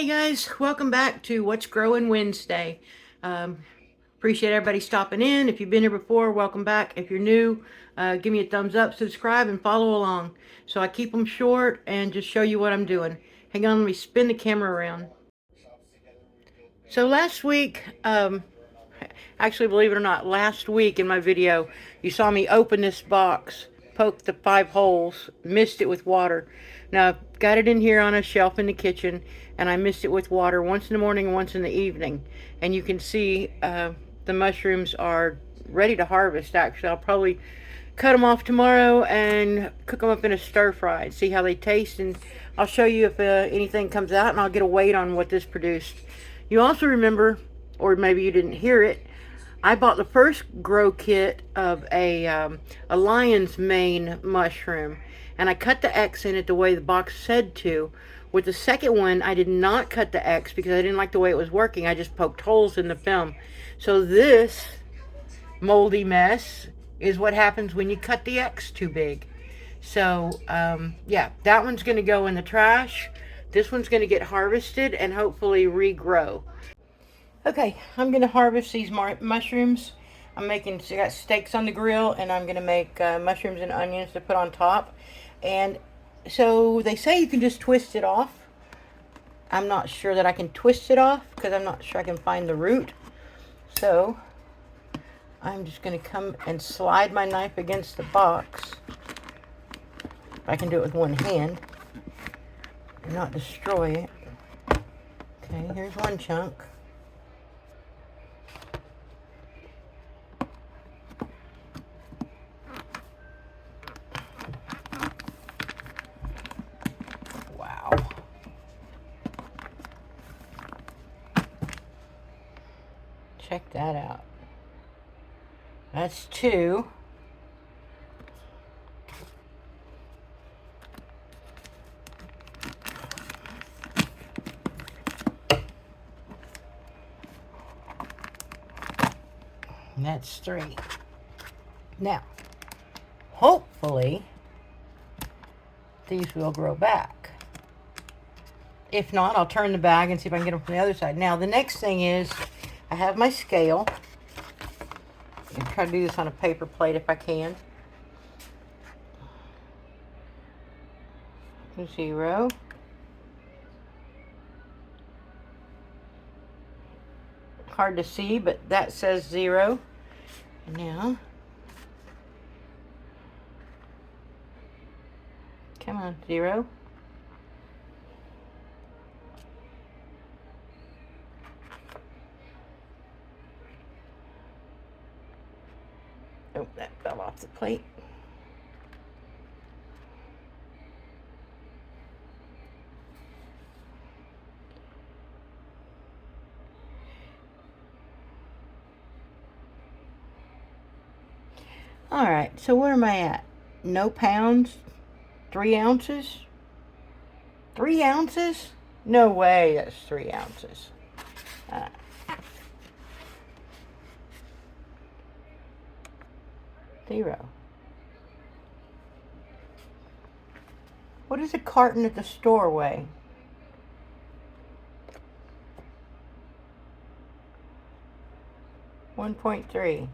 Hey guys, welcome back to What's Growing Wednesday. Um, Appreciate everybody stopping in. If you've been here before, welcome back. If you're new, give me a thumbs up, subscribe, and follow along. So I keep them short and just show you what I'm doing. Hang on, let me spin the camera around. So last week, actually, believe it or not, last week in my video, you saw me open this box, poke the 5 holes, mist it with water. Now, I've got it in here on a shelf in the kitchen, and I mist it with water once in the morning and once in the evening. And you can see the mushrooms are ready to harvest, actually. I'll probably cut them off tomorrow and cook them up in a stir fry and see how they taste. And I'll show you if anything comes out, and I'll get a weight on what this produced. You also remember, or maybe you didn't hear it, I bought the first grow kit of a lion's mane mushroom, and I cut the X in it the way the box said to. With the second one, I did not cut the X because I didn't like the way it was working. I just poked holes in the film. So this moldy mess is what happens when you cut the X too big. So, yeah, that one's going to go in the trash. This one's going to get harvested and hopefully regrow. Okay, I'm going to harvest these mushrooms. I got steaks on the grill, and I'm going to make mushrooms and onions to put on top. And so they say you can just twist it off. I'm not sure that I can twist it off because I'm not sure I can find the root. So I'm just going to come and slide my knife against the box. If I can do it with one hand and not destroy it. Okay, here's one chunk. Wow. Check that out. That's 2. And that's 3. Now, hopefully, these will grow back. If not, I'll turn the bag and see if I can get them from the other side. Now, the next thing is, I have my scale. I'm trying to do this on a paper plate if I can. 0. Hard to see, but that says 0. Now, come on, 0. Oh, that fell off the plate. All right, so where am I at? No pounds? 3 ounces? 3 ounces? No way that's 3 ounces. 0. What is a carton at the store weigh? $1.3.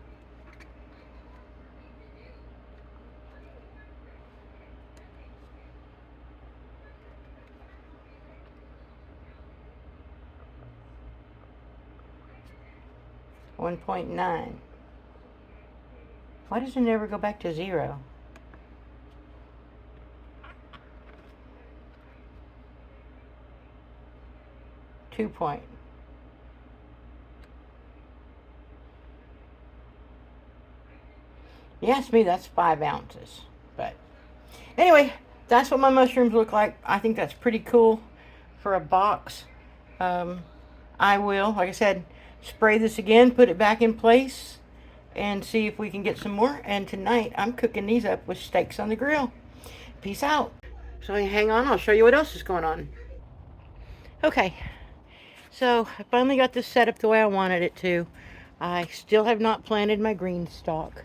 $1.9. Why does it never go back to 0? Two point. You ask me, that's 5 ounces. But anyway, that's what my mushrooms look like. I think that's pretty cool for a box. I will, like I said, spray this again, put it back in place, and see if we can get some more. And tonight, I'm cooking these up with steaks on the grill. Peace out. So hang on, I'll show you what else is going on. Okay, so I finally got this set up the way I wanted it to. I still have not planted my green stalk.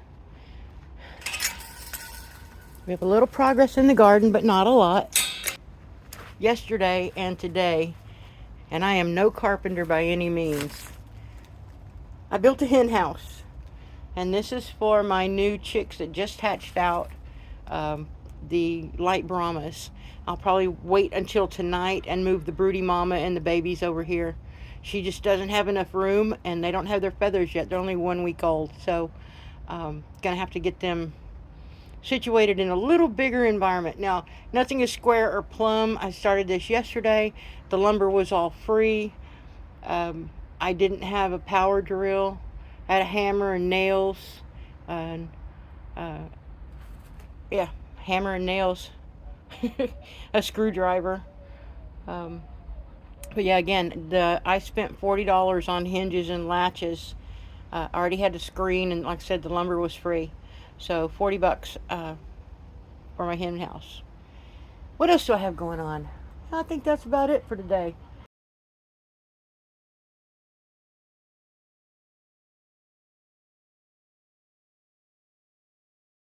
We have a little progress in the garden, but not a lot. Yesterday and today And I am no carpenter by any means. I built a hen house. And this is for my new chicks that just hatched out, the light Brahmas. I'll probably wait until tonight and move the broody mama and the babies over here. She just doesn't have enough room, and they don't have their feathers yet. They're only 1 week old. So gonna have to get them situated in a little bigger environment. Now, nothing is square or plumb. I started this yesterday. The lumber was all free. I didn't have a power drill. I had a hammer and nails, and yeah, hammer and nails, a screwdriver. Um, but yeah, again, I spent $40 on hinges and latches. I already had the screen, and like I said, the lumber was free. So $40 for my hen house. What else do I have going on? I think that's about it for today.